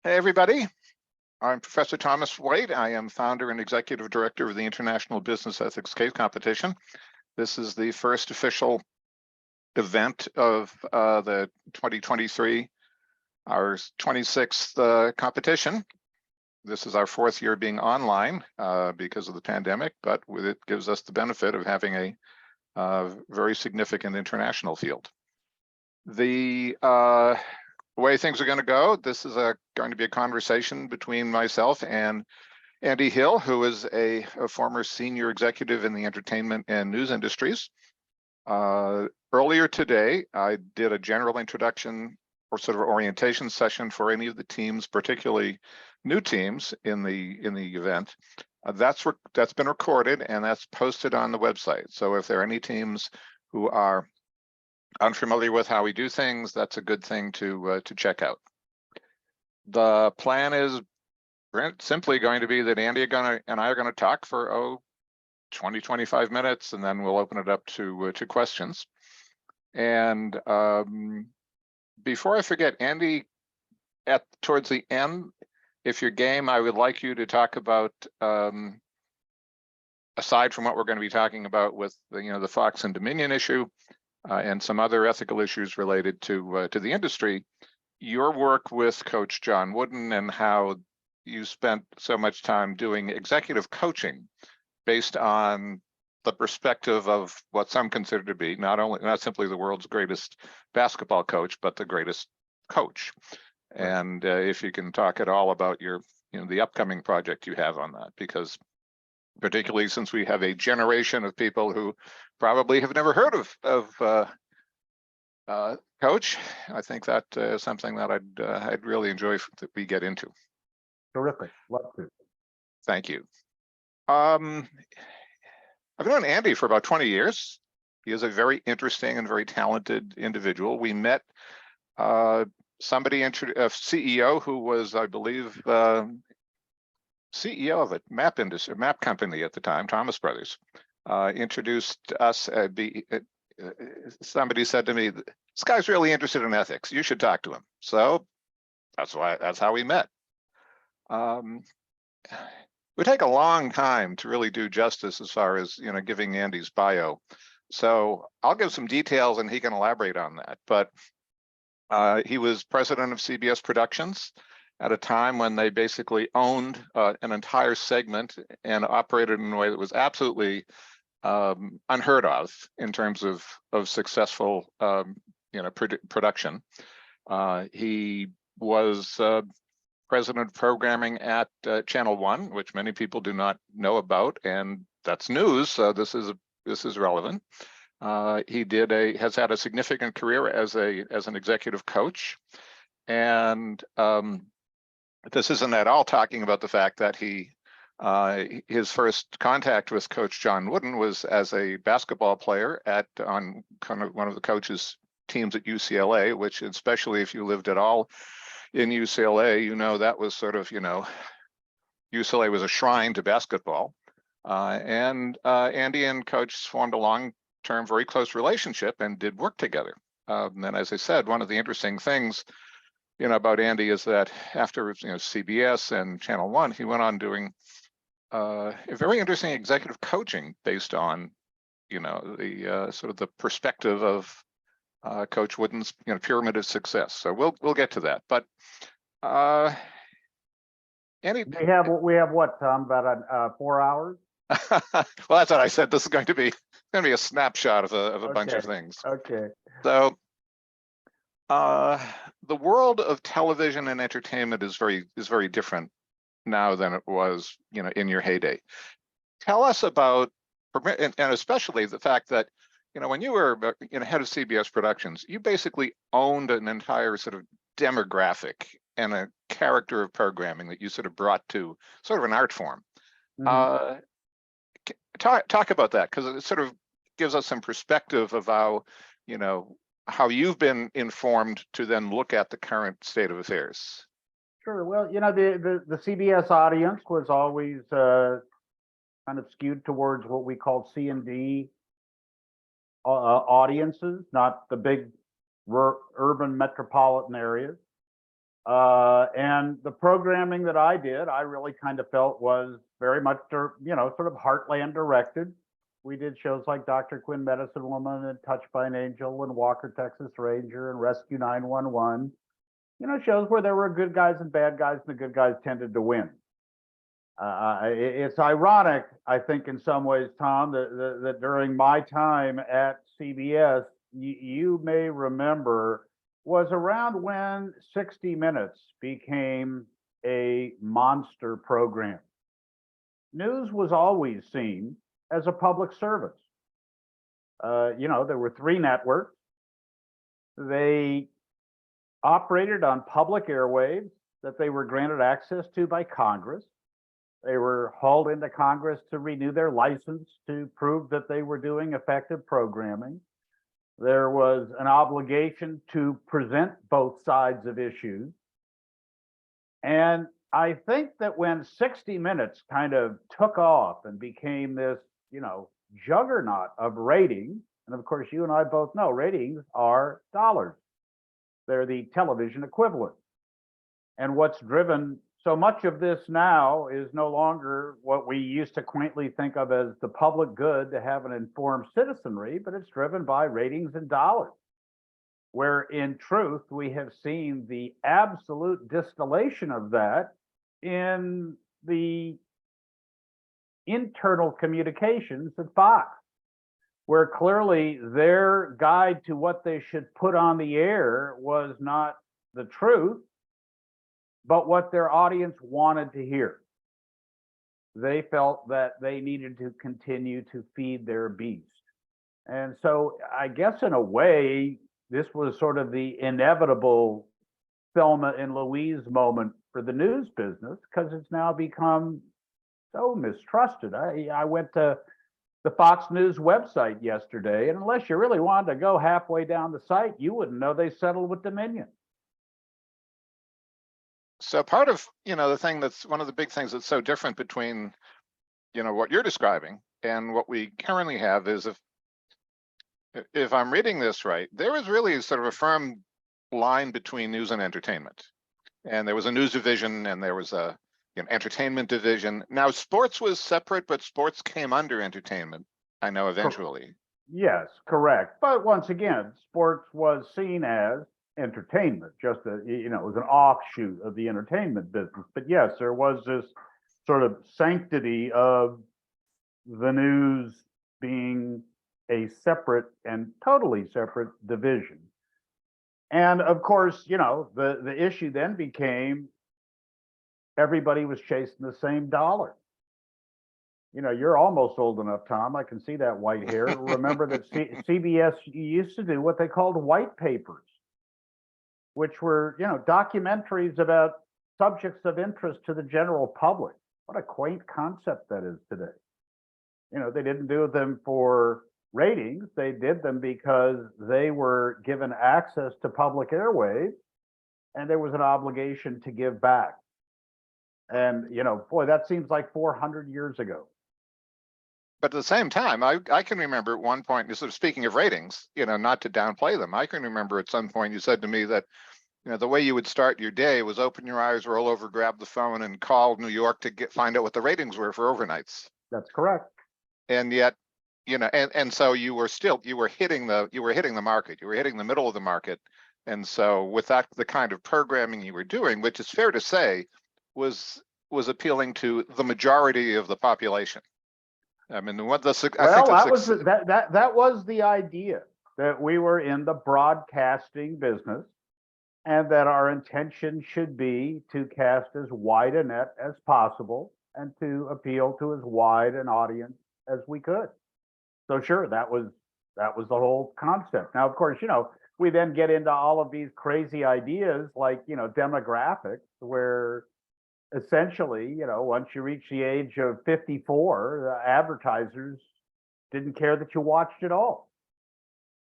Hey, everybody. I'm Professor Thomas White. I am founder and executive director of the International Business Ethics Case Competition. This is the first official event of the 2023, our 26th competition. This is our fourth year being online because of the pandemic, but it gives us the benefit of having a very significant international field. The way things are going to go, this is going to be a conversation between myself and Andy Hill, who is a former senior executive in the entertainment and news industries. Earlier today, I did a general introduction or sort of orientation session for any of the teams, particularly new teams in the event. That's been recorded and that's posted on the website. So if there are any teams who are unfamiliar with how we do things, that's a good thing to check out. The plan is simply going to be that Andy and I are going to talk for 20-25 minutes, and then we'll open it up to questions. And before I forget, Andy, towards the end, if you're game, I would like you to talk about aside from what we're going to be talking about with the Fox and Dominion issue. And some other ethical issues related to the industry, your work with Coach John Wooden and how you spent so much time doing executive coaching based on the perspective of what some consider to be not simply the world's greatest basketball coach, but the greatest coach. Right. And if you can talk at all about the upcoming project you have on that, because particularly since we have a generation of people who probably have never heard of Coach, I think that is something that I'd really enjoy that we get into. Terrific, love to. Thank you. I've known Andy for about 20 years. He is a very interesting and very talented individual. We met a CEO who was, I believe, CEO of a map company at the time, Thomas Brothers, introduced us. Somebody said to me, "This guy's really interested in ethics. You should talk to him." So that's how we met. It would take a long time to really do justice as far as giving Andy's bio. So I'll give some details and he can elaborate on that. But he was president of CBS Productions at a time when they basically owned an entire segment and operated in a way that was absolutely unheard of in terms of successful production. He was president of programming at Channel One, which many people do not know about, and that's news. So this is relevant. He has had a significant career as an executive coach, and this isn't at all talking about the fact that his first contact with Coach John Wooden was as a basketball player on kind of one of the coach's teams at UCLA, which especially if you lived at all in UCLA, that was sort of, UCLA was a shrine to basketball. And Andy and Coach formed a long-term, very close relationship and did work together. And as I said, one of the interesting things about Andy is that after CBS and Channel One, he went on doing a very interesting executive coaching based on the sort of the perspective of Coach Wooden's pyramid of success. So we'll get to that. But Andy, we have what, Tom? About 4 hours? Well, that's what I said. This is going to be a snapshot of a bunch of things. Okay. So the world of television and entertainment is very different now than it was, in your heyday. Tell us about, and especially the fact that, when you were head of CBS Productions, you basically owned an entire sort of demographic and a character of programming that you sort of brought to sort of an art form. Mm-hmm. Talk about that, because it sort of gives us some perspective of how you've been informed to then look at the current state of affairs. Sure. Well, the CBS audience was always kind of skewed towards what we called C&D audiences, not the big urban metropolitan areas. And the programming that I did, I really kind of felt was very much, sort of heartland directed. We did shows like Dr. Quinn, Medicine Woman, and Touched by an Angel, and Walker, Texas Ranger, and Rescue 911. Shows where there were good guys and bad guys, and the good guys tended to win. It's ironic, I think, in some ways, Tom, that during my time at CBS, you may remember, was around when 60 Minutes became a monster program. News was always seen as a public service. There were 3 networks. They operated on public airwaves that they were granted access to by Congress. They were hauled into Congress to renew their license to prove that they were doing effective programming. There was an obligation to present both sides of issues. And I think that when 60 Minutes kind of took off and became this, juggernaut of ratings, and of course, you and I both know ratings are dollars. They're the television equivalent. And what's driven so much of this now is no longer what we used to quaintly think of as the public good to have an informed citizenry, but it's driven by ratings and dollars, where in truth, we have seen the absolute distillation of that in the internal communications at Fox, where clearly their guide to what they should put on the air was not the truth, but what their audience wanted to hear. They felt that they needed to continue to feed their beast. And so I guess in a way, this was sort of the inevitable Thelma and Louise moment for the news business, because it's now become so mistrusted. I went to the Fox News website yesterday, and unless you really wanted to go halfway down the site, you wouldn't know they settled with Dominion. So part of, the thing that's one of the big things that's so different between, what you're describing and what we currently have is, if I'm reading this right, there was really sort of a firm line between news and entertainment. And there was a news division and there was a entertainment division. Now sports was separate, but sports came under entertainment, I know, eventually. Yes, correct. But once again, sports was seen as entertainment, just it was an offshoot of the entertainment business. But yes, there was this sort of sanctity of the news being a separate and totally separate division. And of course, the issue then became everybody was chasing the same dollar. You're almost old enough, Tom. I can see that white hair. Remember that CBS used to do what they called white papers, which were, documentaries about subjects of interest to the general public. What a quaint concept that is today. They didn't do them for ratings. They did them because they were given access to public airwaves, and there was an obligation to give back. And, boy, that seems like 400 years ago. But at the same time, I can remember at one point, sort of speaking of ratings, not to downplay them, I can remember at some point you said to me that, the way you would start your day was open your eyes, roll over, grab the phone, and call New York to find out what the ratings were for overnights. That's correct. And yet, and so you were hitting the market, you were hitting the middle of the market. And so with that, the kind of programming you were doing, which is fair to say, was appealing to the majority of the population. I mean, that was the idea, that we were in the broadcasting business, and that our intention should be to cast as wide a net as possible and to appeal to as wide an audience as we could. So sure, that was the whole concept. Now, of course, we then get into all of these crazy ideas like, demographics, where essentially, once you reach the age of 54, the advertisers didn't care that you watched it all,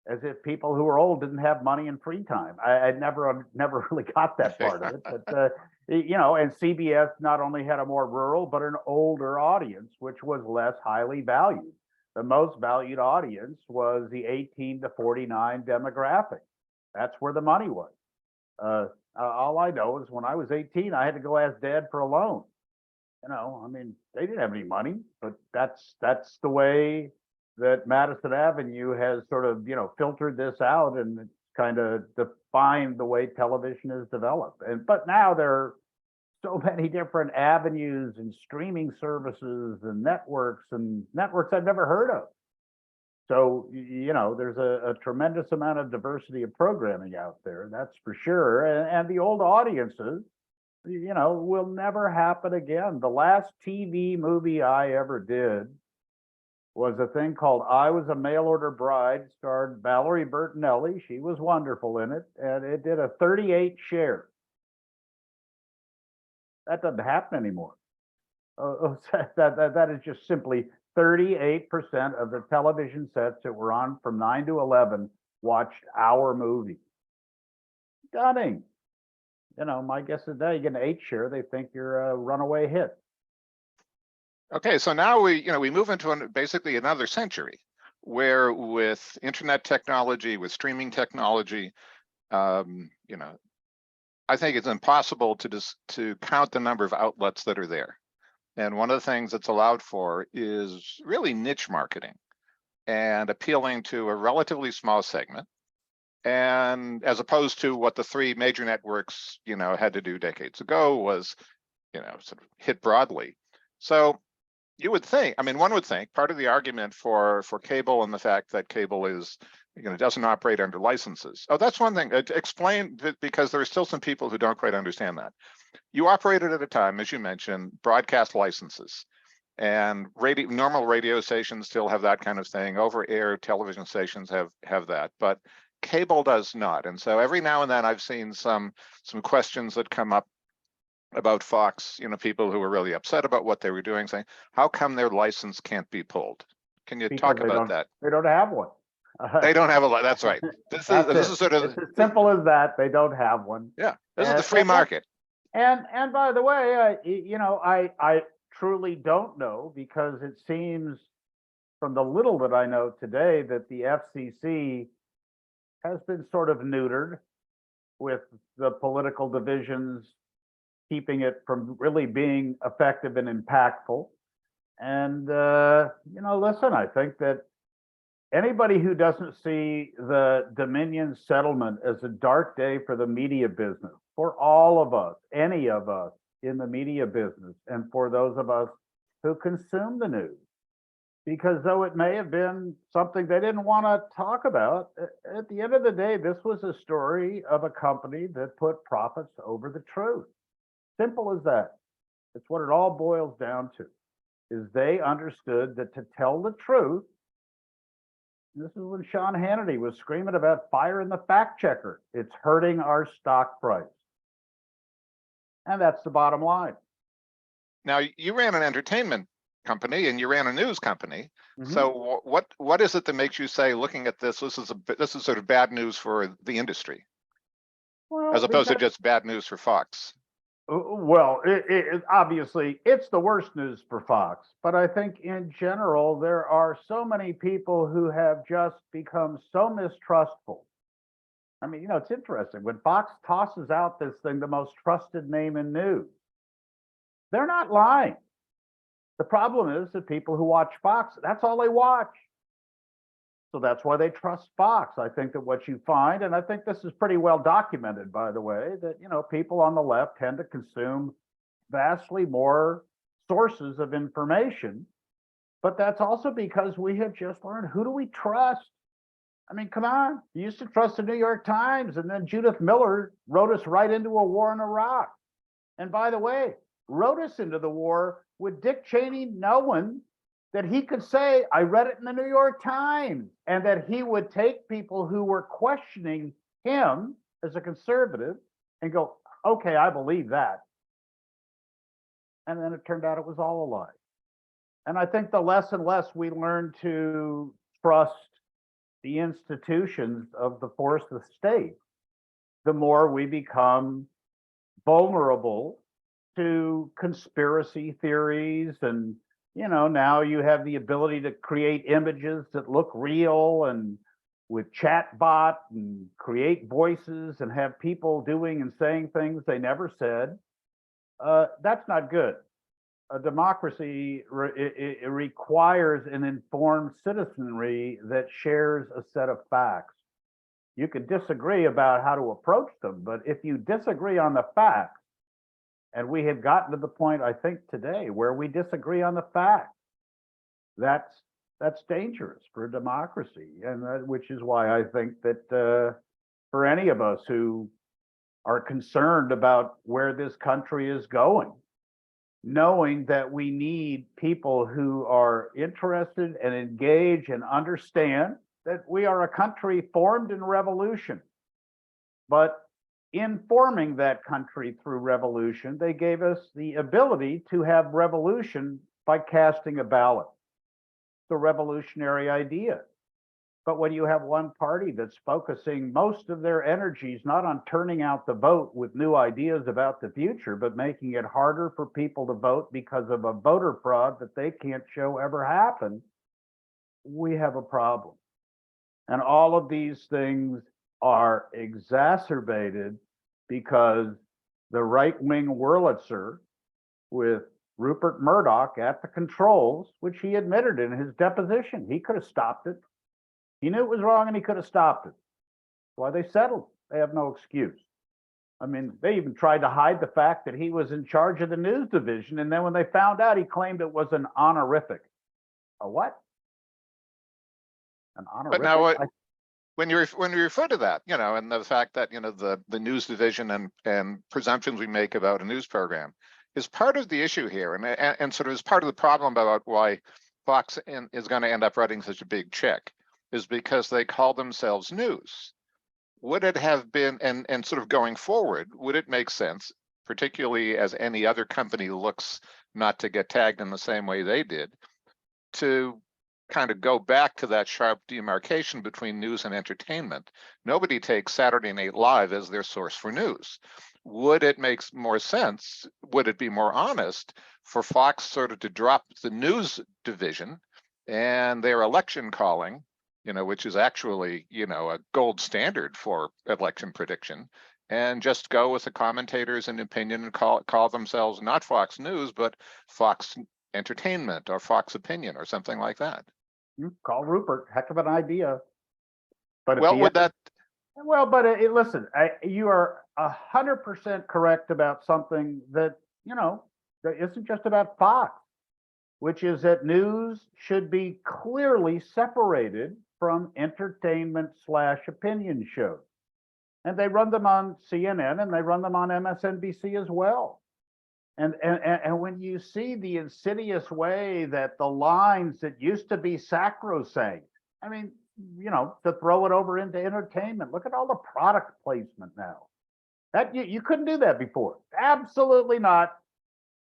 as if people who are old didn't have money and free time. I never really got that part of it, but and CBS not only had a more rural but an older audience, which was less highly valued. The most valued audience was the 18 to 49 demographic. That's where the money was. All I know is when I was 18, I had to go ask Dad for a loan. I mean, they didn't have any money, but that's the way that Madison Avenue has sort of, filtered this out and kind of defined the way television is developed. But now there are so many different avenues and streaming services and networks I've never heard of. So, there's a tremendous amount of diversity of programming out there, that's for sure. And the old audiences, will never happen again. The last TV movie I ever did was a thing called I Was a Mail Order Bride, starred Valerie Bertinelli. She was wonderful in it, and it did a 38 share. That doesn't happen anymore. That is just simply 38% of the television sets that were on from 9 to 11 watched our movie. Stunning. My guess is that you get an 8 share, they think you're a runaway hit. Okay, so now we move into basically another century where with internet technology, with streaming technology, I think it's impossible to count the number of outlets that are there. And one of the things that's allowed for is really niche marketing and appealing to a relatively small segment. And as opposed to what the 3 major networks, had to do decades ago was, sort of hit broadly. So you would think, one would think part of the argument for cable and the fact that cable is, doesn't operate under licenses. Oh, that's one thing. Explain, because there are still some people who don't quite understand that. You operated at a time, as you mentioned, broadcast licenses, and normal radio stations still have that kind of thing. Over-air television stations have that, but cable does not. And so every now and then I've seen some questions that come up about Fox, people who are really upset about what they were doing, saying, how come their license can't be pulled? Can you talk about that? They don't have one. They don't have a lot. That's right. This is sort of, it's as simple as that. They don't have one. Yeah, this is the free market. And by the way, I truly don't know, because it seems from the little that I know today that the FCC has been sort of neutered, with the political divisions keeping it from really being effective and impactful. And, listen, I think that anybody who doesn't see the Dominion settlement as a dark day for the media business, for all of us, any of us in the media business, and for those of us who consume the news, because though it may have been something they didn't want to talk about, at the end of the day, this was a story of a company that put profits over the truth. Simple as that. It's what it all boils down to, is they understood that to tell the truth, this is when Sean Hannity was screaming about firing the fact checker. It's hurting our stock price. And that's the bottom line. Now, you ran an entertainment company and you ran a news company. Mm-hmm. So what is it that makes you say, looking at this is sort of bad news for the industry, as opposed to just bad news for Fox? Well, it obviously it's the worst news for Fox, but I think in general there are so many people who have just become so mistrustful. It's interesting when Fox tosses out this thing, the most trusted name in news. They're not lying. The problem is that people who watch Fox, that's all they watch. So that's why they trust Fox. I think that what you find, and I think this is pretty well documented, by the way, that, people on the left tend to consume vastly more sources of information. But that's also because we have just learned, who do we trust? Come on. You used to trust the New York Times, and then Judith Miller wrote us right into a war in Iraq. And by the way, wrote us into the war with Dick Cheney knowing that he could say, I read it in the New York Times, and that he would take people who were questioning him as a conservative and go, okay, I believe that. And then it turned out it was all a lie. And I think the less and less we learn to trust the institutions of the fourth estate, the more we become vulnerable to conspiracy theories. And now you have the ability to create images that look real, and with chatbot and create voices and have people doing and saying things they never said. That's not good. A democracy it requires an informed citizenry that shares a set of facts. You can disagree about how to approach them, but if you disagree on the facts, and we have gotten to the point, I think, today where we disagree on the facts, that's dangerous for a democracy, and which is why I think that for any of us who are concerned about where this country is going, knowing that we need people who are interested and engaged and understand that we are a country formed in revolution. But in forming that country through revolution, they gave us the ability to have revolution by casting a ballot. The revolutionary idea. But when you have one party that's focusing most of their energies not on turning out the vote with new ideas about the future, but making it harder for people to vote because of a voter fraud that they can't show ever happened, we have a problem. And all of these things are exacerbated because the right-wing Wurlitzer with Rupert Murdoch at the controls, which he admitted in his deposition, he could have stopped it. He knew it was wrong and he could have stopped it. That's why they settled. They have no excuse. I mean, they even tried to hide the fact that he was in charge of the news division. And then when they found out, he claimed it was an honorific. A what? An honorific? But now when you refer to that, and the fact that, the news division and presumptions we make about a news program is part of the issue here, and sort of is part of the problem about why Fox is going to end up writing such a big check, is because they call themselves news. Would it have been, and sort of going forward, would it make sense, particularly as any other company looks not to get tagged in the same way they did, to kind of go back to that sharp demarcation between news and entertainment? Nobody takes Saturday Night Live as their source for news. Would it make more sense? Would it be more honest for Fox sort of to drop the news division and their election calling, which is actually, a gold standard for election prediction, and just go with the commentators and opinion and call themselves not Fox News, but Fox Entertainment or Fox Opinion or something like that? Call Rupert, heck of an idea. But well, would that? Well, but listen, you are 100% correct about something that, that isn't just about Fox, which is that news should be clearly separated from entertainment/opinion shows. And they run them on CNN and they run them on MSNBC as well. And when you see the insidious way that the lines that used to be sacrosanct, I mean, to throw it over into entertainment, look at all the product placement now. That you couldn't do that before. Absolutely not.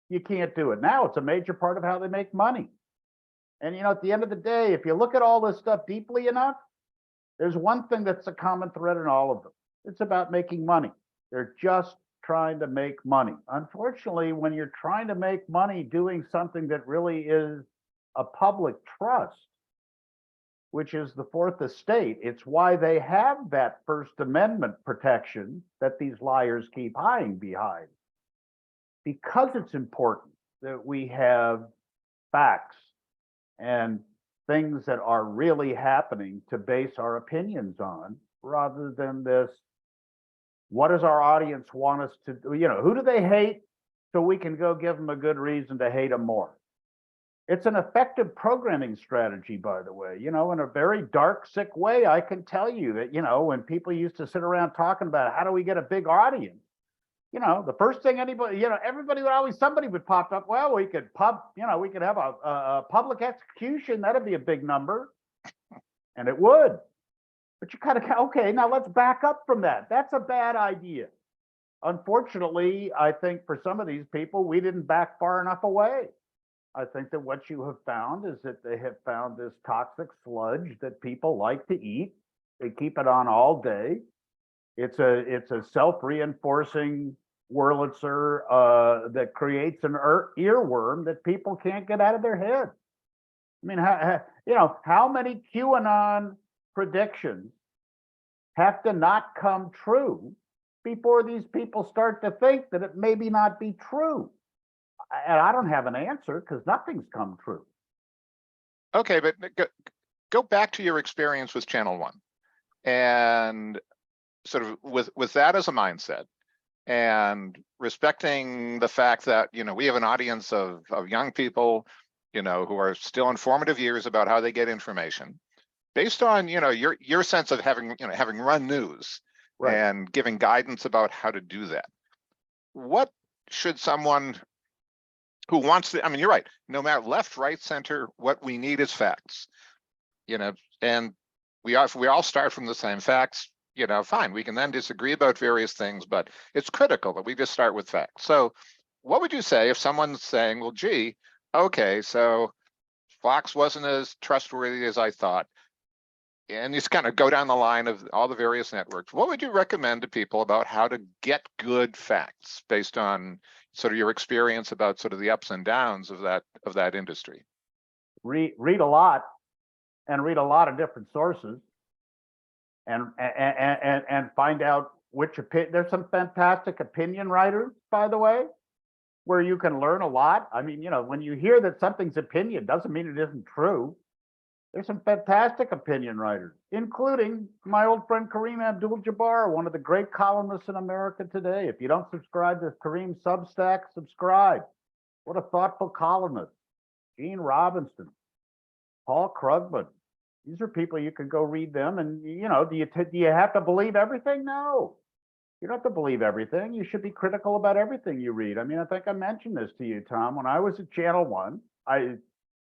You can't do it. Now it's a major part of how they make money. And at the end of the day, if you look at all this stuff deeply enough, there's one thing that's a common thread in all of them. It's about making money. They're just trying to make money. Unfortunately, when you're trying to make money doing something that really is a public trust, which is the Fourth Estate, it's why they have that First Amendment protection that these liars keep hiding behind. Because it's important that we have facts and things that are really happening to base our opinions on, rather than this, what does our audience want us to do? Who do they hate so we can go give them a good reason to hate them more? It's an effective programming strategy, by the way, in a very dark, sick way. I can tell you that, when people used to sit around talking about how do we get a big audience, the first thing anybody, everybody would always, somebody would pop up. Well, we could we could have a public execution. That'd be a big number. And it would. But you kind of, okay, now let's back up from that. That's a bad idea. Unfortunately, I think for some of these people, we didn't back far enough away. I think that what you have found is that they have found this toxic sludge that people like to eat. They keep it on all day. It's a self-reinforcing Wurlitzer that creates an earworm that people can't get out of their head. I mean, how many QAnon predictions have to not come true before these people start to think that it maybe not be true? And I don't have an answer because nothing's come true. Okay, but go back to your experience with Channel One, and sort of with that as a mindset, and respecting the fact that, you know, we have an audience of young people, you know, who are still in formative years about how they get information. Based on, you know, your sense of having run news Right. and giving guidance about how to do that, what should someone who wants to, I mean, you're right, no matter left, right, center, what we need is facts, you know, and we all start from the same facts, you know, fine, we can then disagree about various things, but it's critical that we just start with facts. So what would you say if someone's saying, well, gee, okay, so Fox wasn't as trustworthy as I thought, and you just kind of go down the line of all the various networks, what would you recommend to people about how to get good facts based on sort of your experience about sort of the ups and downs of that industry? Read a lot, and read a lot of different sources, and find out which opinion. There's some fantastic opinion writers, by the way, where you can learn a lot. I mean, you know, when you hear that something's opinion, doesn't mean it isn't true. There's some fantastic opinion writers, including my old friend Kareem Abdul-Jabbar, one of the great columnists in America today. If you don't subscribe to Kareem's Substack, subscribe. What a thoughtful columnist. Gene Robinson, Paul Krugman. These are people you can go read them, and you know, do you have to believe everything? No, you don't have to believe everything. You should be critical about everything you read. I mean, I think I mentioned this to you, Tom. When I was at Channel One, I,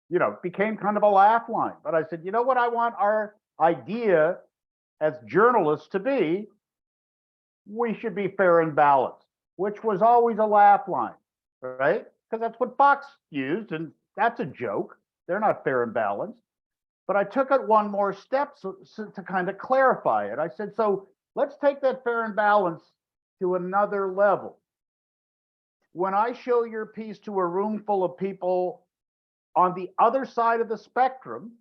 you know, became kind of a laugh line. But I said, you know what I want our idea as journalists to be? We should be fair and balanced, which was always a laugh line, right? Because that's what Fox used, and that's a joke. They're not fair and balanced. But I took it one more step to kind of clarify it. I said, so let's take that fair and balanced to another level. When I show your piece to a room full of people on the other side of the spectrum,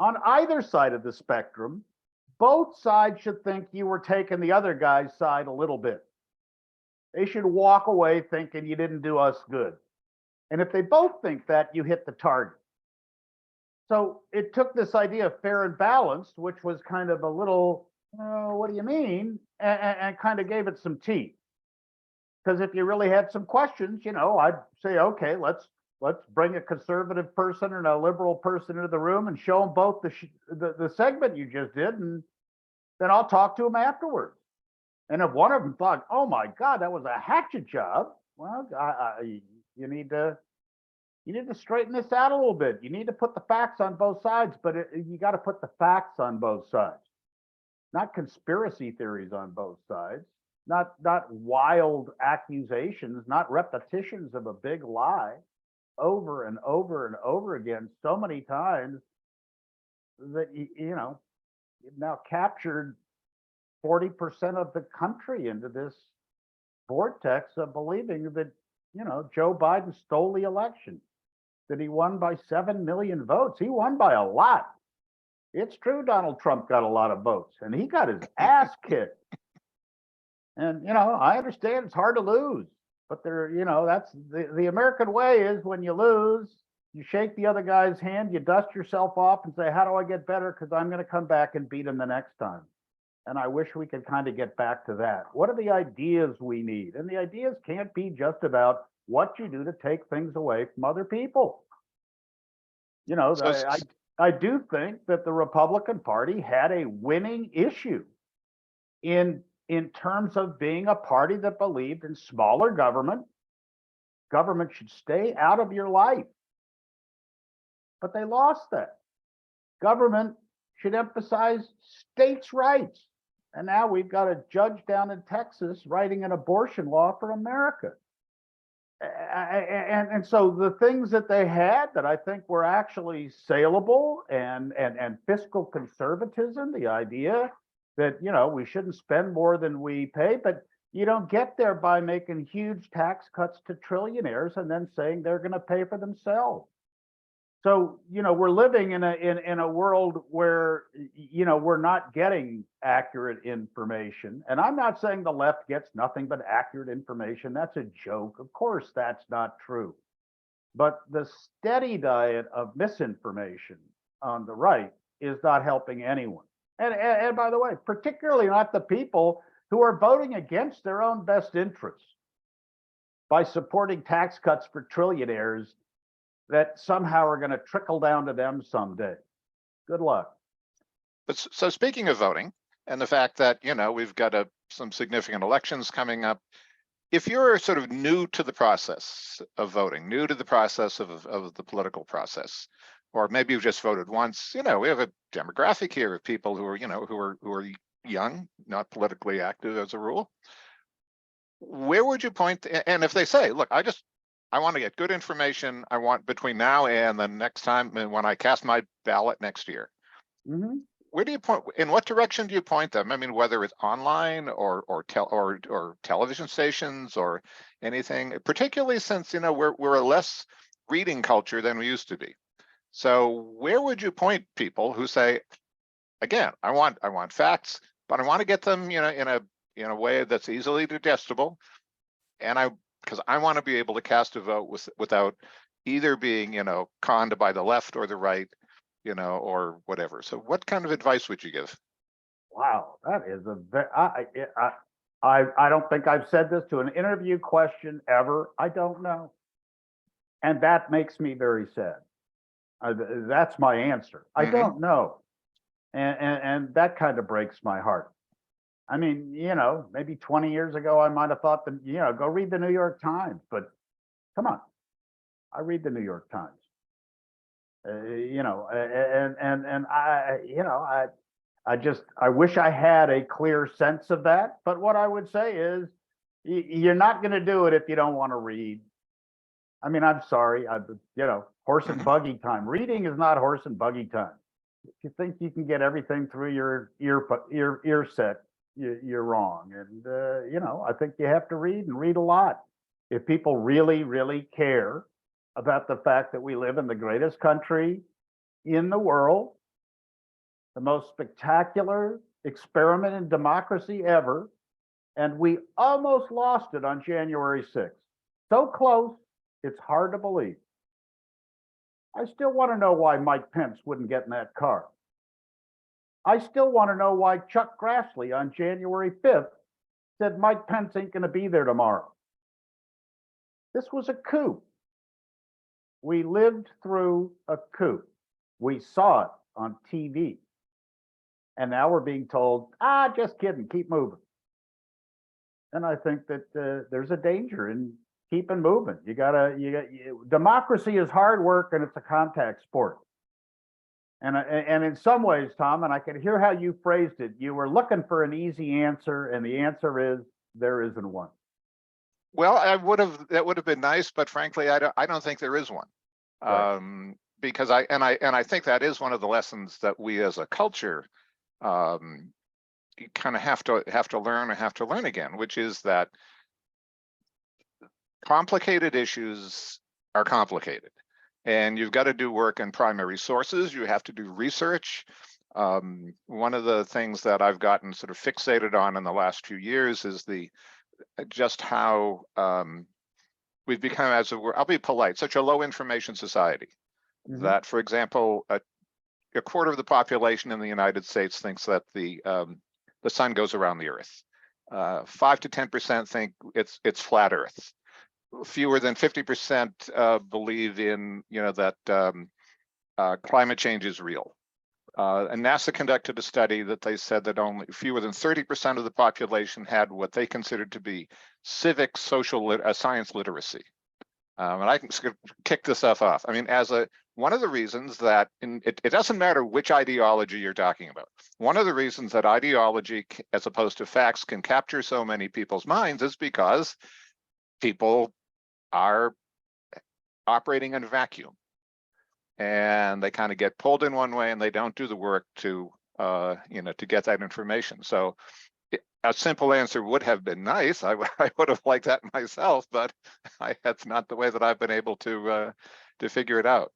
on either side of the spectrum, both sides should think you were taking the other guy's side a little bit. They should walk away thinking you didn't do us good. And if they both think that, you hit the target. So it took this idea of fair and balanced, which was kind of a little, what do you mean? And kind of gave it some teeth. Because if you really had some questions, you know, I'd say, okay, let's bring a conservative person and a liberal person into the room and show them both the segment you just did, and then I'll talk to them afterwards. And if one of them thought, oh my God, that was a hatchet job, well, you need to straighten this out a little bit. You need to put the facts on both sides, but you got to put the facts on both sides, not conspiracy theories on both sides, not wild accusations, not repetitions of a big lie over and over and over again so many times that you know, you've now captured 40% of the country into this vortex of believing that, you know, Joe Biden stole the election, that he won by 7 million votes. He won by a lot. It's true Donald Trump got a lot of votes, and he got his ass kicked. And, you know, I understand it's hard to lose, but you know, that's the American way is when you lose, you shake the other guy's hand, you dust yourself off and say, how do I get better? Because I'm going to come back and beat him the next time. And I wish we could kind of get back to that. What are the ideas we need? And the ideas can't be just about what you do to take things away from other people. You know, So I do think that the Republican Party had a winning issue in terms of being a party that believed in smaller government. Government should stay out of your life. But they lost that. Government should emphasize states' rights. And now we've got a judge down in Texas writing an abortion law for America. And so the things that they had that I think were actually saleable and fiscal conservatism, the idea that, you know, we shouldn't spend more than we pay, but you don't get there by making huge tax cuts to trillionaires and then saying they're going to pay for themselves. So, we're living in a world where, we're not getting accurate information. And I'm not saying the left gets nothing but accurate information. That's a joke. Of course, that's not true. But the steady diet of misinformation on the right is not helping anyone. And by the way, particularly not the people who are voting against their own best interests by supporting tax cuts for trillionaires that somehow are going to trickle down to them someday. Good luck. But so speaking of voting and the fact that, we've got some significant elections coming up, if you're sort of new to the process of voting, new to the process of the political process, or maybe you've just voted once, we have a demographic here of people who are, who are young, not politically active as a rule. Where would you point? And if they say, look, I want to get good information. I want between now and the next time when I cast my ballot next year. Mm-hmm. Where do you point? In what direction do you point them? I mean, whether it's online or television stations or anything, particularly since we're a less reading culture than we used to be. So where would you point people who say, again, I want facts, but I want to get them, in a way that's easily digestible, and because I want to be able to cast a vote without either being, conned by the left or the right, or whatever. So what kind of advice would you give? Wow, that is I don't think I've said this to an interview question ever. I don't know. And that makes me very sad. That's my answer. I don't know. And that kind of breaks my heart. I mean, maybe 20 years ago, I might have thought that, go read the New York Times, but come on, I read the New York Times. I wish I had a clear sense of that. But what I would say is, you're not going to do it if you don't want to read. I mean, I'm sorry, horse and buggy time. Reading is not horse and buggy time. If you think you can get everything through your ear set, you're wrong. And I think you have to read and read a lot. If people really, really care about the fact that we live in the greatest country in the world, the most spectacular experiment in democracy ever, and we almost lost it on January 6th. So close, it's hard to believe. I still want to know why Mike Pence wouldn't get in that car. I still want to know why Chuck Grassley on January 5th said Mike Pence ain't going to be there tomorrow. This was a coup. We lived through a coup. We saw it on TV. And now we're being told, just kidding, keep moving. And I think that there's a danger in keeping moving. Democracy is hard work and it's a contact sport. And in some ways, Tom, and I can hear how you phrased it, you were looking for an easy answer, and the answer is there isn't one. Well, that would have been nice, but frankly, I don't think there is one. Right. Because I think that is one of the lessons that we as a culture kind of have to learn again, which is that complicated issues are complicated. And you've got to do work in primary sources. You have to do research. One of the things that I've gotten sort of fixated on in the last few years is just how we've become, I'll be polite, such a low information society that, for example, a quarter of the population in the United States thinks that the sun goes around the Earth. 5 to 10% think it's flat Earth. Fewer than 50% believe in that climate change is real. And NASA conducted a study that they said that only fewer than 30% of the population had what they considered to be civic, social, science literacy. And I can kick this stuff off. I mean, one of the reasons that it doesn't matter which ideology you're talking about. One of the reasons that ideology, as opposed to facts, can capture so many people's minds is because people are operating in a vacuum, and they kind of get pulled in one way, and they don't do the work to get that information. So a simple answer would have been nice. I would have liked that myself, but that's not the way that I've been able to figure it out.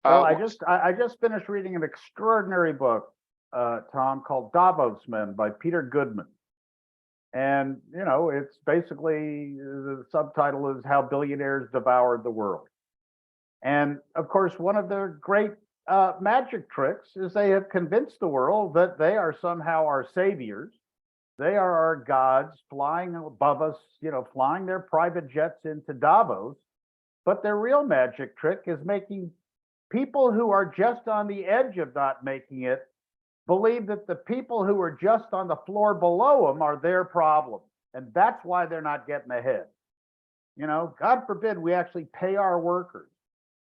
Well, Uh, I just finished reading an extraordinary book, Tom, called Davos Men by Peter Goodman. And, it's basically the subtitle is How Billionaires Devoured the World. And of course, one of their great magic tricks is they have convinced the world that they are somehow our saviors. They are our gods flying above us, flying their private jets into Davos. But their real magic trick is making people who are just on the edge of not making it believe that the people who are just on the floor below them are their problem. And that's why they're not getting ahead. God forbid we actually pay our workers.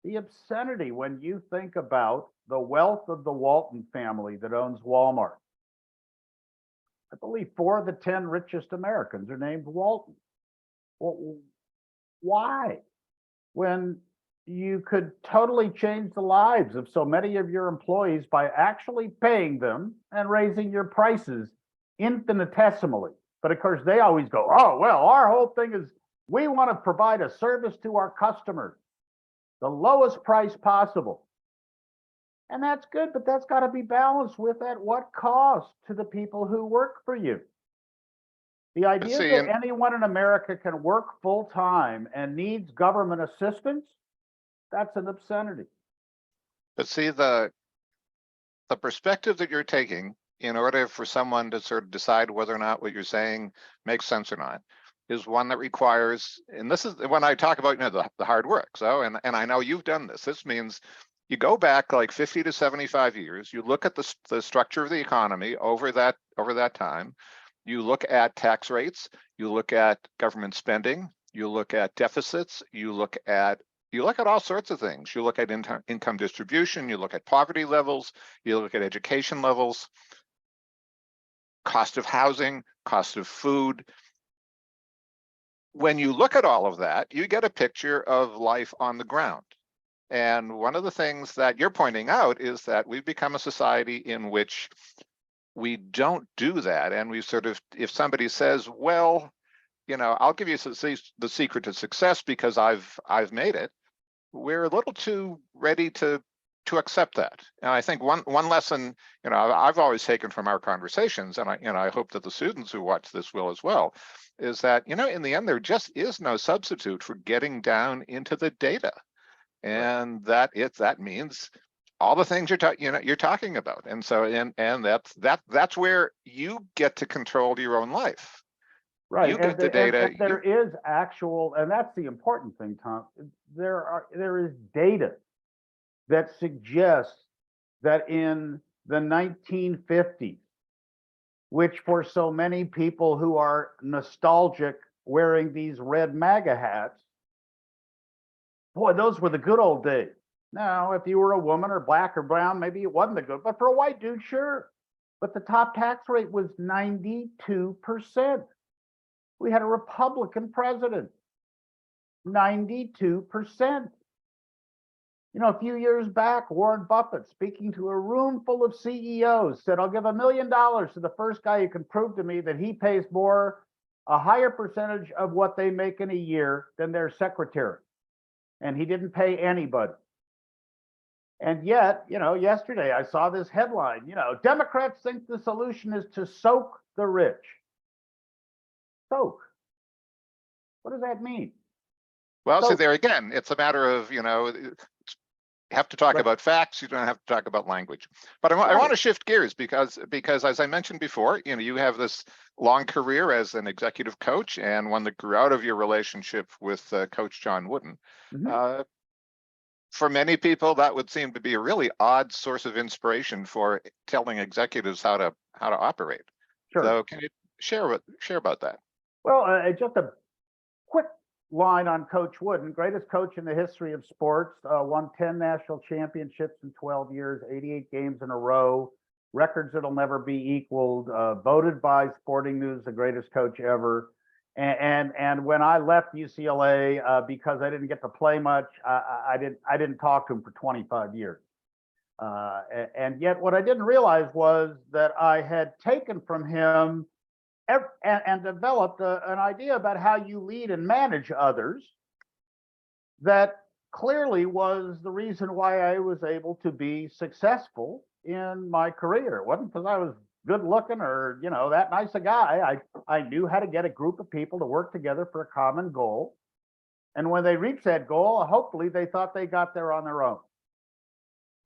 The obscenity when you think about the wealth of the Walton family that owns Walmart. I believe 4 of the 10 richest Americans are named Walton. Well, why? When you could totally change the lives of so many of your employees by actually paying them and raising your prices infinitesimally. But of course, they always go, oh, well, our whole thing is we want to provide a service to our customers, the lowest price possible. And that's good, but that's got to be balanced with at what cost to the people who work for you. The idea see, that anyone in America can work full time and needs government assistance, that's an obscenity. but see the perspective that you're taking in order for someone to sort of decide whether or not what you're saying makes sense or not is one that requires, and this is when I talk about the hard work. So, and I know you've done this. This means you go back like 50 to 75 years. You look at the structure of the economy over that time. You look at tax rates. You look at government spending. You look at deficits. You look at all sorts of things. You look at income distribution. You look at poverty levels. You look at education levels, cost of housing, cost of food. When you look at all of that, you get a picture of life on the ground. And one of the things that you're pointing out is that we've become a society in which we don't do that. And we sort of, if somebody says, well, I'll give you the secret to success because I've made it, we're a little too ready to accept that. And I think one lesson, I've always taken from our conversations, and I hope that the students who watch this will as well, is that, in the end, there just is no substitute for getting down into the data. And that means all the things you're talking about. And so, and that's where you get to control your own life. Right. You get the data. And there is actual, and that's the important thing, Tom. There is data that suggests that in the 1950s, which for so many people who are nostalgic wearing these red MAGA hats, boy, those were the good old days. Now, if you were a woman or black or brown, maybe it wasn't the good, but for a white dude, sure. But the top tax rate was 92%. We had a Republican president, 92%. A few years back, Warren Buffett, speaking to a room full of CEOs, said, I'll give $1 million to the first guy who can prove to me that he pays a higher percentage of what they make in a year than their secretary. And he didn't pay anybody. And yet, yesterday I saw this headline, Democrats think the solution is to soak the rich. Soak. What does that mean? Well, so there again, it's a matter of, you have to talk about facts. You don't have to talk about language. But I want to shift gears because as I mentioned before, you have this long career as an executive coach and one that grew out of your relationship with Coach John Wooden. Mm-hmm. For many people, that would seem to be a really odd source of inspiration for telling executives how to operate. Sure. So can you share about that? Well, just a quick line on Coach Wooden, greatest coach in the history of sports, won 10 national championships in 12 years, 88 games in a row, records that'll never be equaled, voted by Sporting News the greatest coach ever. And when I left UCLA, because I didn't get to play much, I didn't talk to him for 25 years. And yet what I didn't realize was that I had taken from him and developed an idea about how you lead and manage others that clearly was the reason why I was able to be successful in my career. It wasn't because I was good looking or, that nice a guy. I knew how to get a group of people to work together for a common goal. And when they reached that goal, hopefully they thought they got there on their own.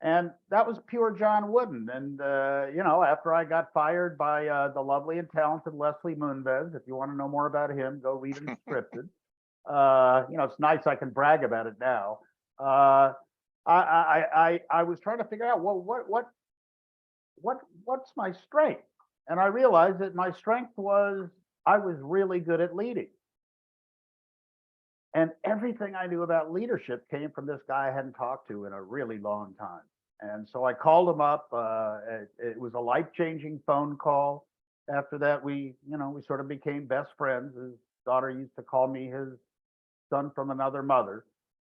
And that was pure John Wooden. And, after I got fired by the lovely and talented Leslie Moonves, if you want to know more about him, go read Unscripted. It's nice I can brag about it now. I was trying to figure out, well, what's my strength? And I realized that my strength was I was really good at leading. And everything I knew about leadership came from this guy I hadn't talked to in a really long time. And so I called him up. It was a life-changing phone call. After that, we sort of became best friends. His daughter used to call me his son from another mother.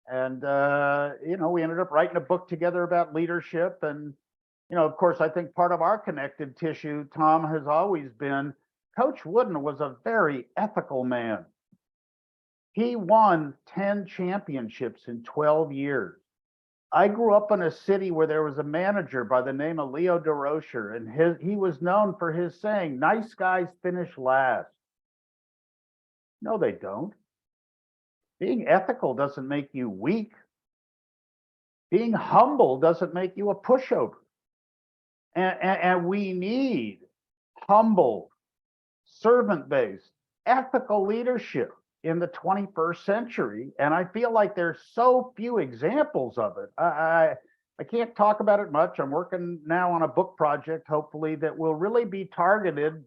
And, we ended up writing a book together about leadership. And, of course, I think part of our connective tissue, Tom, has always been Coach Wooden was a very ethical man. He won 10 championships in 12 years. I grew up in a city where there was a manager by the name of Leo DeRocher, and he was known for his saying, nice guys finish last. No, they don't. Being ethical doesn't make you weak. Being humble doesn't make you a pushover. And we need humble, servant-based, ethical leadership in the 21st century. And I feel like there's so few examples of it. I can't talk about it much. I'm working now on a book project, hopefully, that will really be targeted.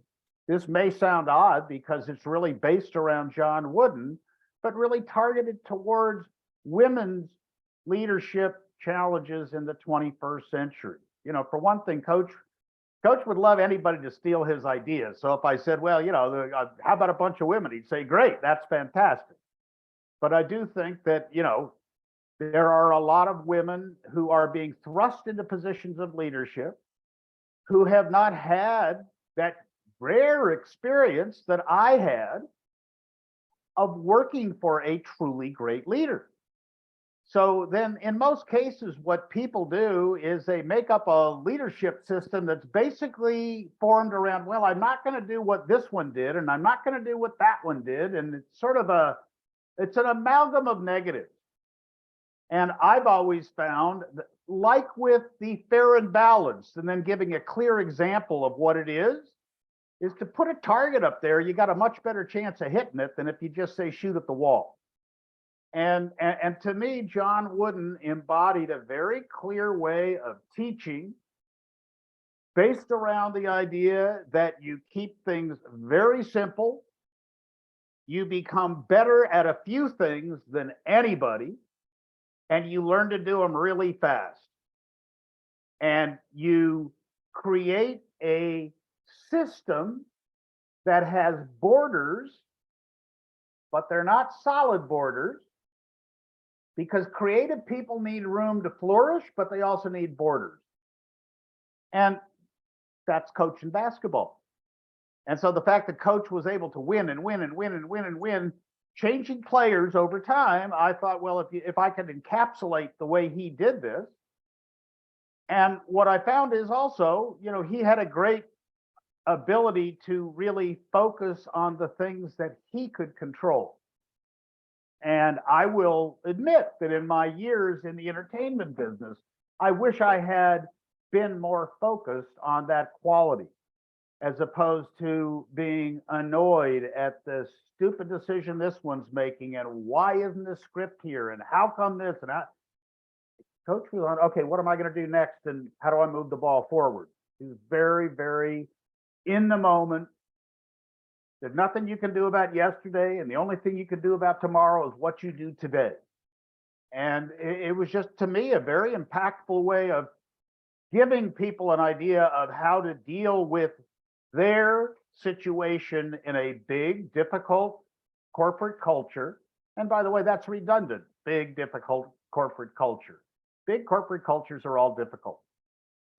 This may sound odd because it's really based around John Wooden, but really targeted towards women's leadership challenges in the 21st century. For one thing, Coach would love anybody to steal his ideas. So if I said, well, how about a bunch of women? He'd say, great, that's fantastic. But I do think that, there are a lot of women who are being thrust into positions of leadership who have not had that rare experience that I had of working for a truly great leader. So then in most cases, what people do is they make up a leadership system that's basically formed around, well, I'm not going to do what this one did, and I'm not going to do what that one did. And it's sort of it's an amalgam of negatives. And I've always found that, like with the fair and balanced, and then giving a clear example of what it is to put a target up there. You got a much better chance of hitting it than if you just say shoot at the wall. And to me, John Wooden embodied a very clear way of teaching based around the idea that you keep things very simple, you become better at a few things than anybody, and you learn to do them really fast. And you create a system that has borders, but they're not solid borders, because creative people need room to flourish, but they also need borders. And that's coaching basketball. And so the fact that Coach was able to win and win and win and win and win, changing players over time, I thought, well, if I could encapsulate the way he did this. And what I found is also, he had a great ability to really focus on the things that he could control. And I will admit that in my years in the entertainment business, I wish I had been more focused on that quality, as opposed to being annoyed at the stupid decision this one's making, and why isn't this script here, and how come this, and Coach was on, okay, what am I going to do next, and how do I move the ball forward? He was very, very in the moment. There's nothing you can do about yesterday, and the only thing you can do about tomorrow is what you do today. And it was just, to me, a very impactful way of giving people an idea of how to deal with their situation in a big, difficult corporate culture. And by the way, that's redundant, big, difficult corporate culture. Big corporate cultures are all difficult.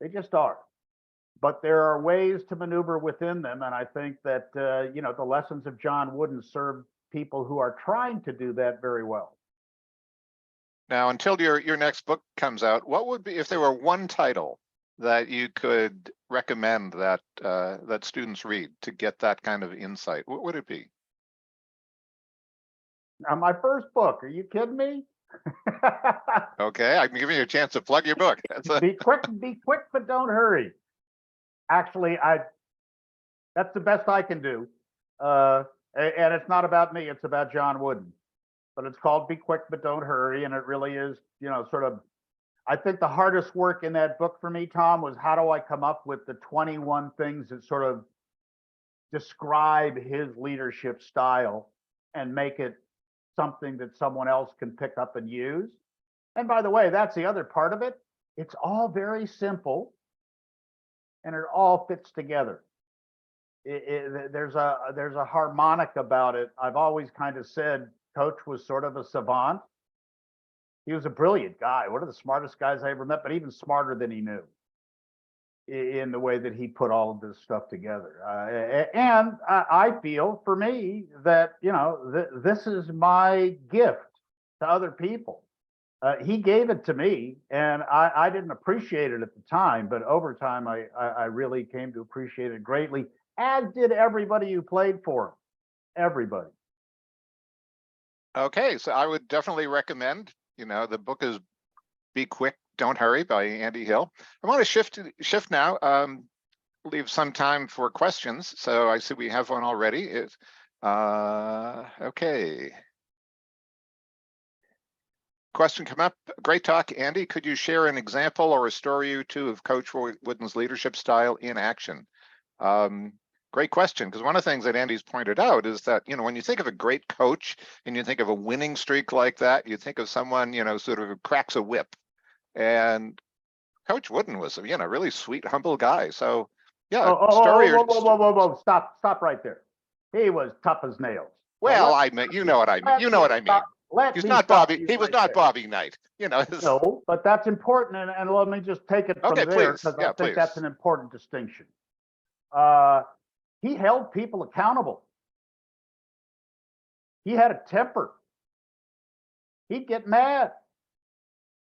They just are. But there are ways to maneuver within them. And I think that, the lessons of John Wooden serve people who are trying to do that very well. Now, until your next book comes out, what would be, if there were one title that you could recommend that that students read to get that kind of insight, what would it be? Now, my first book, are you kidding me? Okay, I'm giving you a chance to plug your book. That's a, Be quick, but don't hurry. Actually, that's the best I can do. And it's not about me, it's about John Wooden. But it's called Be Quick, but Don't Hurry. And it really is, sort of, I think the hardest work in that book for me, Tom, was how do I come up with the 21 things that sort of describe his leadership style and make it something that someone else can pick up and use. And by the way, that's the other part of it. It's all very simple and it all fits together. There's a harmonic about it. I've always kind of said Coach was sort of a savant. He was a brilliant guy, one of the smartest guys I ever met, but even smarter than he knew in the way that he put all of this stuff together. And I feel for me that, this is my gift to other people. He gave it to me and I didn't appreciate it at the time, but over time, I really came to appreciate it greatly, as did everybody who played for him, everybody. okay, so I would definitely recommend, the book is Be Quick, Don't Hurry by Andy Hill. I want to shift now, leave some time for questions. So I see we have one already. Okay. Question come up. Great talk, Andy. Could you share an example or a story or two of Coach Wooden's leadership style in action? Great question, because one of the things that Andy's pointed out is that, when you think of a great coach and you think of a winning streak like that, you think of someone, sort of cracks a whip. And Coach Wooden was, a really sweet, humble guy. So yeah, story or whoa, stop right there. He was tough as nails. Well, I mean, you know what I mean. You know what I mean. He's not Bobby. He was not Bobby Knight. No, but that's important, and let me just take it from there because I think that's an important distinction. He held people accountable. He had a temper. He'd get mad.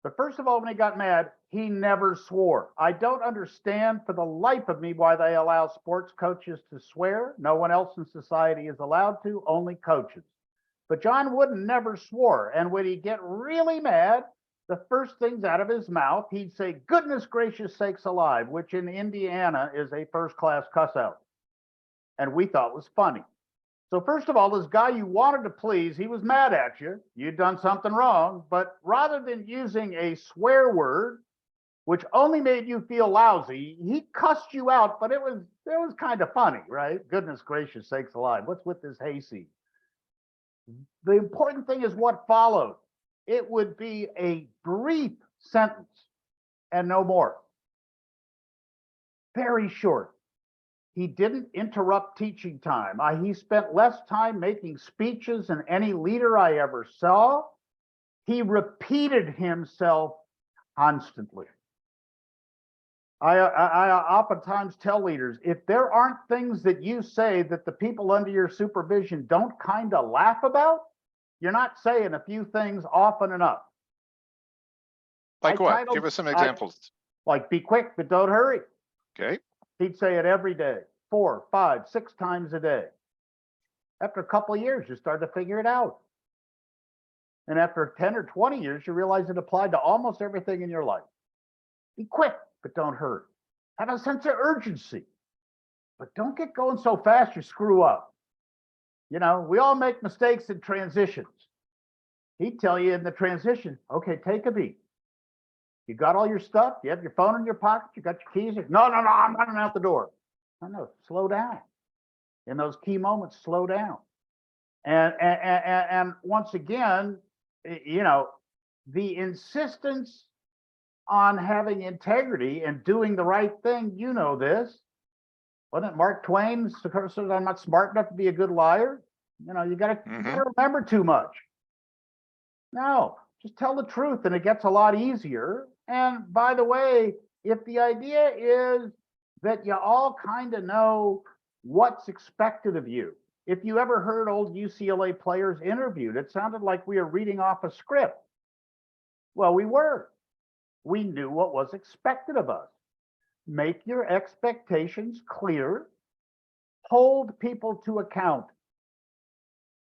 But first of all, when he got mad, he never swore. I don't understand for the life of me why they allow sports coaches to swear. No one else in society is allowed to, only coaches. But John Wooden never swore. And when he'd get really mad, the first things out of his mouth, he'd say, "Goodness gracious sakes alive," which in Indiana is a first-class cuss out. And we thought was funny. So first of all, this guy you wanted to please, he was mad at you. You'd done something wrong. But rather than using a swear word, which only made you feel lousy, he cussed you out, but it was kind of funny, right? Goodness gracious sakes alive. What's with this hayseed? The important thing is what followed. It would be a brief sentence and no more. Very short. He didn't interrupt teaching time. He spent less time making speeches than any leader I ever saw. He repeated himself constantly. I oftentimes tell leaders, if there aren't things that you say that the people under your supervision don't kind of laugh about, you're not saying a few things often enough. Like what? Give us some examples. Like, be quick, but don't hurry. Okay. He'd say it every day, 4, 5, 6 times a day. After a couple of years, you start to figure it out. And after 10 or 20 years, you realize it applied to almost everything in your life. Be quick, but don't hurry. Have a sense of urgency, but don't get going so fast you screw up. We all make mistakes in transitions. He'd tell you in the transition, okay, take a beat. You got all your stuff? You have your phone in your pocket? You got your keys? No, I'm running out the door. No, slow down. In those key moments, slow down. And once again, the insistence on having integrity and doing the right thing, this. Wasn't it Mark Twain said, "I'm not smart enough to be a good liar"? You gotta remember too much. No, just tell the truth and it gets a lot easier. And by the way, if the idea is that you all kind of know what's expected of you, if you ever heard old UCLA players interviewed, it sounded like we were reading off a script. Well, we were. We knew what was expected of us. Make your expectations clear. Hold people to account.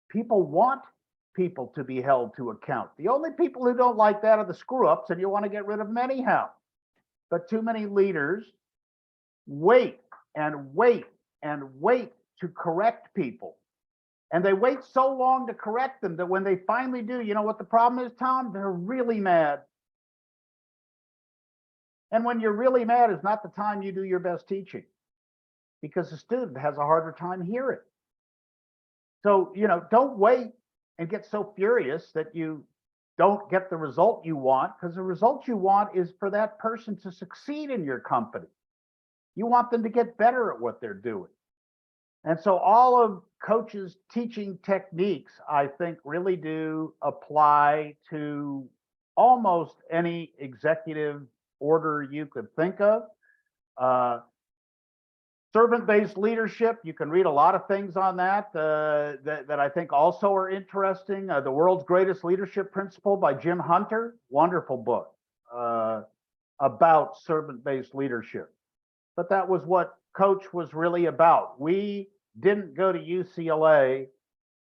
People want people to be held to account. The only people who don't like that are the screw ups, and you want to get rid of them anyhow. But too many leaders wait and wait and wait to correct people. And they wait so long to correct them that when they finally do, you know what the problem is, Tom? They're really mad. And when you're really mad is not the time you do your best teaching, because the student has a harder time hearing. So, don't wait and get so furious that you don't get the result you want, because the result you want is for that person to succeed in your company. You want them to get better at what they're doing. And so all of coaches' teaching techniques, I think, really do apply to almost any executive order you could think of. Servant-based leadership, you can read a lot of things on that that I think also are interesting. The World's Greatest Leadership Principle by Jim Hunter, wonderful book about servant-based leadership. But that was what Coach was really about. We didn't go to UCLA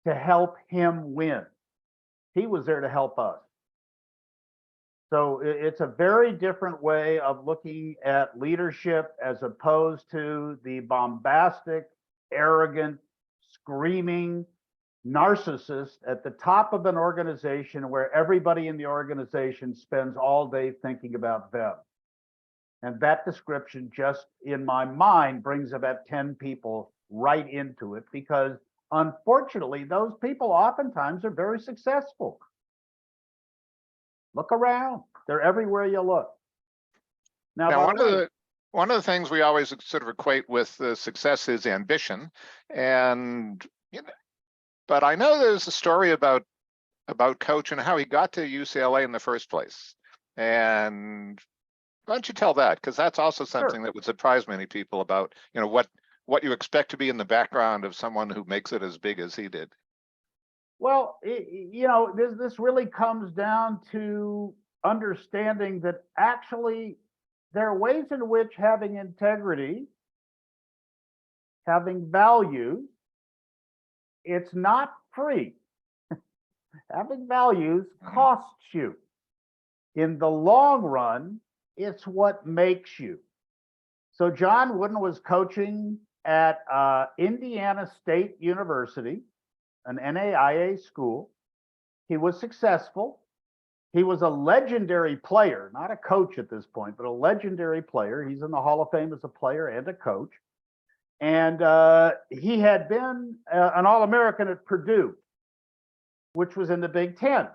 to help him win. He was there to help us. So it's a very different way of looking at leadership as opposed to the bombastic, arrogant, screaming narcissist at the top of an organization where everybody in the organization spends all day thinking about them. And that description just in my mind brings about 10 people right into it, because unfortunately, those people oftentimes are very successful. Look around. They're everywhere you look. Now, Now, by the way, one of the things we always sort of equate with success is ambition, and but I know there's a story about Coach and how he got to UCLA in the first place. And why don't you tell that? Because that's also something that would surprise many people about, what you expect to be in the background of someone who makes it as big as he did. well, this really comes down to understanding that actually there are ways in which having integrity, having values, it's not free. Having values costs you. In the long run, it's what makes you. So John Wooden was coaching at Indiana State University, an NAIA school. He was successful. He was a legendary player, not a coach at this point, but a legendary player. He's in the Hall of Fame as a player and a coach. And he had been an All-American at Purdue, which was in the Big Ten.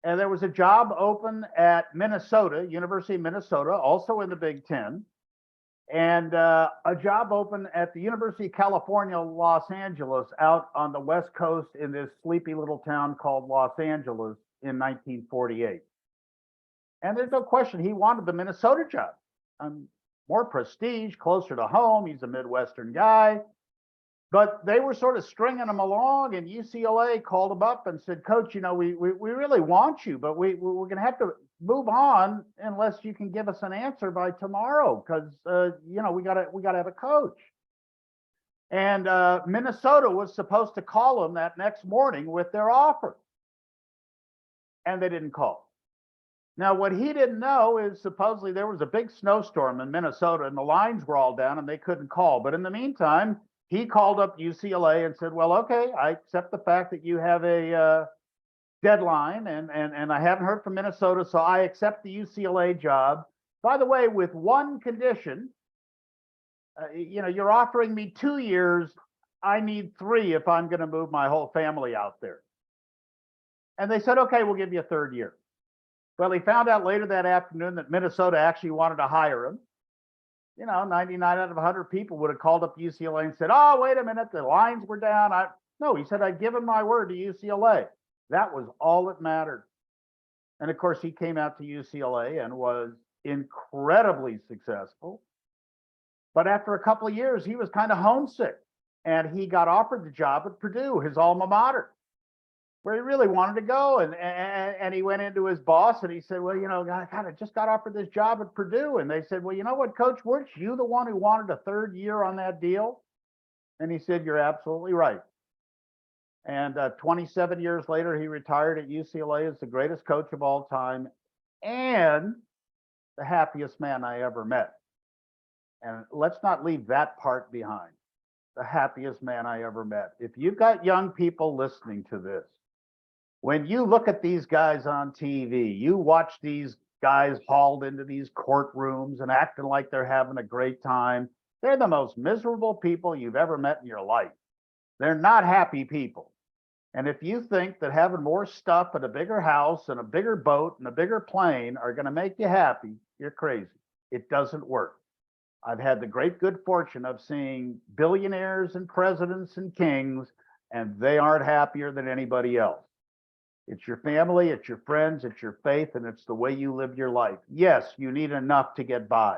And there was a job open at Minnesota, University of Minnesota, also in the Big Ten. And a job open at the University of California, Los Angeles, out on the West Coast in this sleepy little town called Los Angeles in 1948. And there's no question he wanted the Minnesota job. More prestige, closer to home. He's a Midwestern guy. But they were sort of stringing him along, and UCLA called him up and said, Coach, we really want you, but we're going to have to move on unless you can give us an answer by tomorrow, because we got to have a coach. And Minnesota was supposed to call him that next morning with their offer, and they didn't call. Now, what he didn't know is supposedly there was a big snowstorm in Minnesota, and the lines were all down, and they couldn't call. But in the meantime, he called up UCLA and said, well, okay, I accept the fact that you have a deadline, and I haven't heard from Minnesota, so I accept the UCLA job. By the way, with one condition, you're offering me 2 years. I need 3 if I'm going to move my whole family out there. And they said, okay, we'll give you a 3rd year. Well, he found out later that afternoon that Minnesota actually wanted to hire him. 99 out of 100 people would have called up UCLA and said, oh, wait a minute, the lines were down. No, he said, I'd given my word to UCLA. That was all that mattered. And of course, he came out to UCLA and was incredibly successful. But after a couple of years, he was kind of homesick, and he got offered the job at Purdue, his alma mater. where he really wanted to go. And he went into his boss and he said, well, I just got offered this job at Purdue. And they said, well, you know what, coach, weren't you the one who wanted a third year on that deal? And he said, you're absolutely right. And 27 years later, he retired at UCLA as the greatest coach of all time and the happiest man I ever met. And let's not leave that part behind. The happiest man I ever met. If you've got young people listening to this, when you look at these guys on TV, you watch these guys hauled into these courtrooms and acting like they're having a great time. They're the most miserable people you've ever met in your life. They're not happy people. And if you think that having more stuff and a bigger house and a bigger boat and a bigger plane are going to make you happy, you're crazy. It doesn't work. I've had the great good fortune of seeing billionaires and presidents and kings, and they aren't happier than anybody else. It's your family, it's your friends, it's your faith, and it's the way you live your life. Yes, you need enough to get by.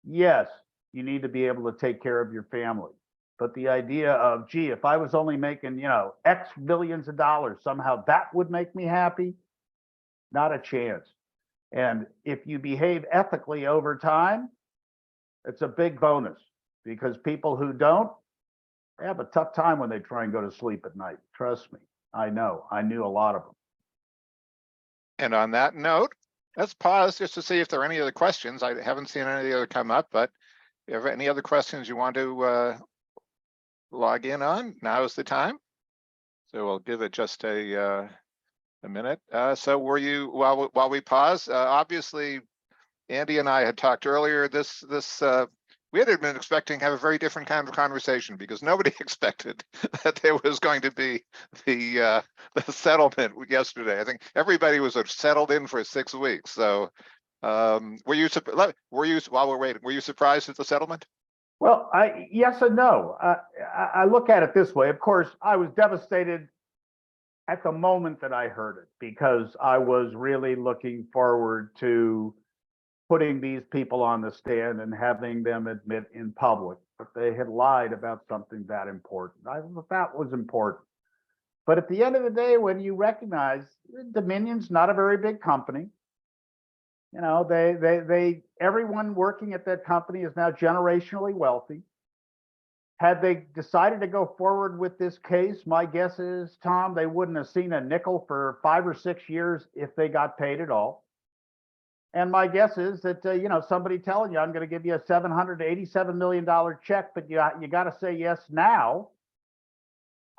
Yes, you need to be able to take care of your family. But the idea of, gee, if I was only making, X billions of dollars, somehow that would make me happy, not a chance. And if you behave ethically over time, it's a big bonus, because people who don't, they have a tough time when they try and go to sleep at night. Trust me. I know. I knew a lot of them. And on that note, let's pause just to see if there are any other questions. I haven't seen any other come up, but if you have any other questions you want to log in on, now is the time. So we'll give it just a minute. So were you, while we pause, obviously Andy and I had talked earlier, we had been expecting to have a very different kind of conversation, because nobody expected that there was going to be the settlement yesterday. I think everybody was settled in for 6 weeks. So were you, while we're waiting, were you surprised at the settlement? Well, yes and no. I look at it this way. Of course, I was devastated at the moment that I heard it, because I was really looking forward to putting these people on the stand and having them admit in public that they had lied about something that important. I thought that was important. But at the end of the day, when you recognize Dominion's not a very big company, everyone working at that company is now generationally wealthy. Had they decided to go forward with this case, my guess is, Tom, they wouldn't have seen a nickel for 5 or 6 years if they got paid at all. And my guess is that, somebody telling you, I'm going to give you a $787 million check, but you got to say yes now.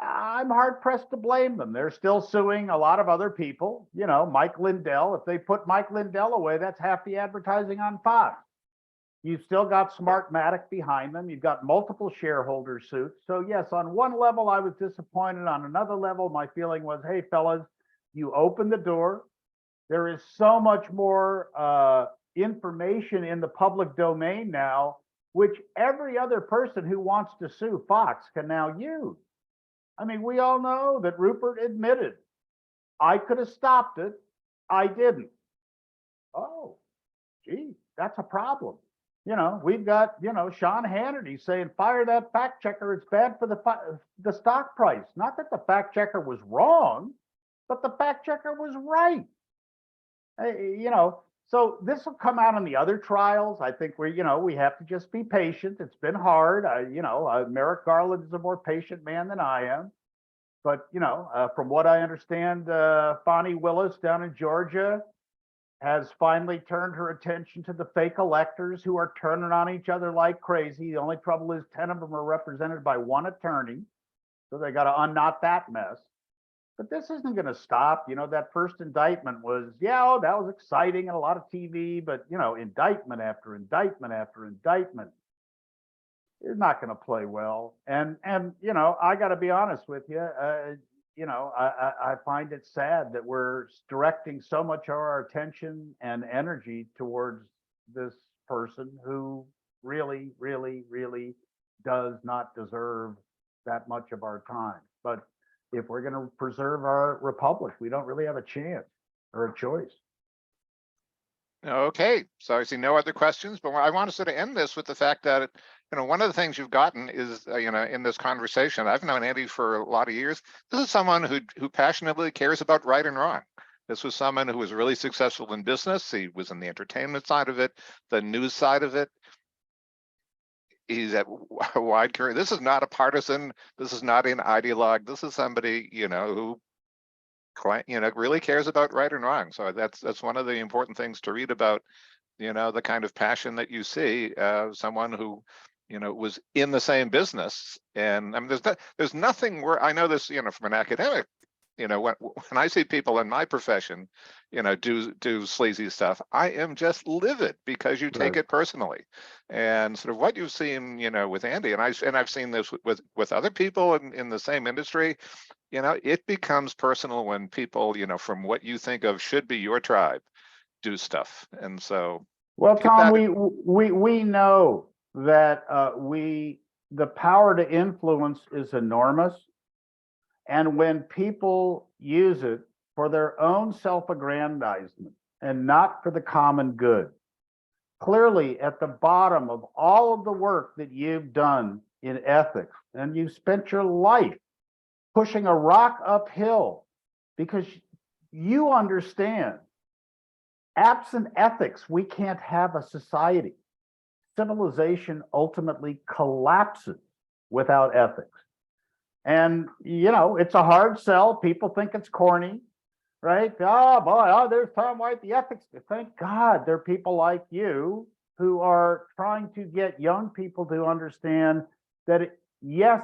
I'm hard pressed to blame them. They're still suing a lot of other people. Mike Lindell. If they put Mike Lindell away, that's half the advertising on Fox. You've still got Smartmatic behind them. You've got multiple shareholder suits. So yes, on one level, I was disappointed. On another level, my feeling was, hey, fellas, you opened the door. There is so much more information in the public domain now, which every other person who wants to sue Fox can now use. I mean, we all know that Rupert admitted, I could have stopped it. I didn't. Oh, gee, that's a problem. We've got, Sean Hannity saying, fire that fact checker. It's bad for the stock price. Not that the fact checker was wrong, but the fact checker was right. So this will come out in the other trials. I think we have to just be patient. It's been hard. Merrick Garland is a more patient man than I am. But, from what I understand, Fani Willis down in Georgia has finally turned her attention to the fake electors who are turning on each other like crazy. The only trouble is 10 of them are represented by one attorney. So they got to unknot that mess. But this isn't going to stop. That first indictment was, that was exciting and a lot of TV, but, indictment after indictment after indictment is not going to play well. And I got to be honest with you, I find it sad that we're directing so much of our attention and energy towards this person who really, really, really does not deserve that much of our time. But if we're going to preserve our republic, we don't really have a chance or a choice. Okay, so I see no other questions, but I want to sort of end this with the fact that one of the things you've gotten is, in this conversation, I've known Andy for a lot of years. This is someone who passionately cares about right and wrong. This was someone who was really successful in business. He was in the entertainment side of it, the news side of it. He's at a wide career. This is not a partisan. This is not an ideologue. This is somebody, who really cares about right and wrong. So that's one of the important things to read about, the kind of passion that you see, someone who, was in the same business. And I mean, there's nothing where I know this, from an academic, when I see people in my profession, do sleazy stuff, I am just livid because you take Right. it personally. And sort of what you've seen, with Andy, and I've seen this with other people in the same industry, it becomes personal when people, from what you think of should be your tribe, do stuff. And so Well, keep Tom, that. we know that the power to influence is enormous. And when people use it for their own self-aggrandizement and not for the common good, clearly at the bottom of all of the work that you've done in ethics, and you've spent your life pushing a rock uphill because you understand, absent ethics, we can't have a society. Civilization ultimately collapses without ethics. And, it's a hard sell. People think it's corny, right? Oh, boy, there's Tom White, the ethics. Thank God there are people like you who are trying to get young people to understand that, yes,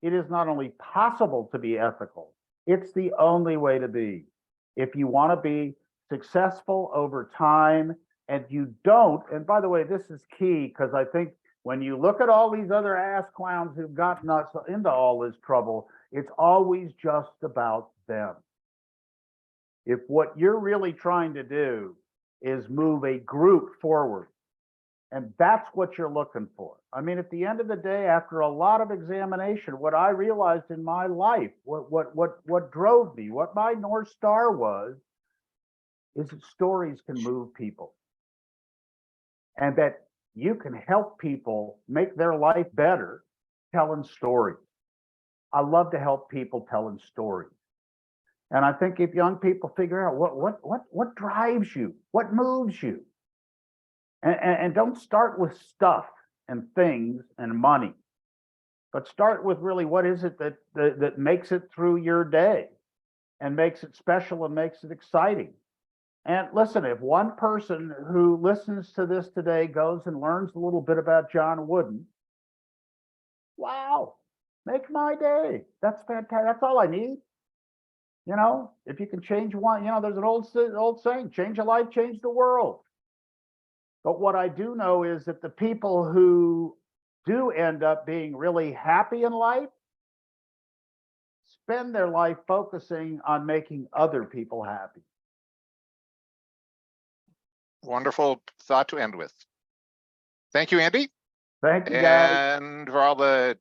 it is not only possible to be ethical, it's the only way to be. If you want to be successful over time, and you don't, and by the way, this is key, because I think when you look at all these other ass clowns who've gotten us into all this trouble, it's always just about them. If what you're really trying to do is move a group forward, and that's what you're looking for. I mean, at the end of the day, after a lot of examination, what I realized in my life, what drove me, what my North Star was, is that stories can move people. And that you can help people make their life better telling stories. I love to help people telling stories. And I think if young people figure out what drives you, what moves you, and don't start with stuff and things and money, but start with really what is it that makes it through your day and makes it special and makes it exciting. And listen, if one person who listens to this today goes and learns a little bit about John Wooden, wow, make my day. That's fantastic. That's all I need. If you can change one, there's an old saying, change a life, change the world. But what I do know is that the people who do end up being really happy in life spend their life focusing on making other people happy. Wonderful thought to end with. Thank you, Andy. Thank you, guys. And for all the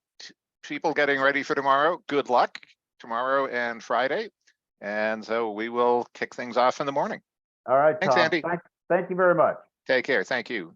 people getting ready for tomorrow, good luck tomorrow and Friday. And so we will kick things off in the morning. All right, Thanks, Tom. Andy. Thank you very much. Take care. Thank you.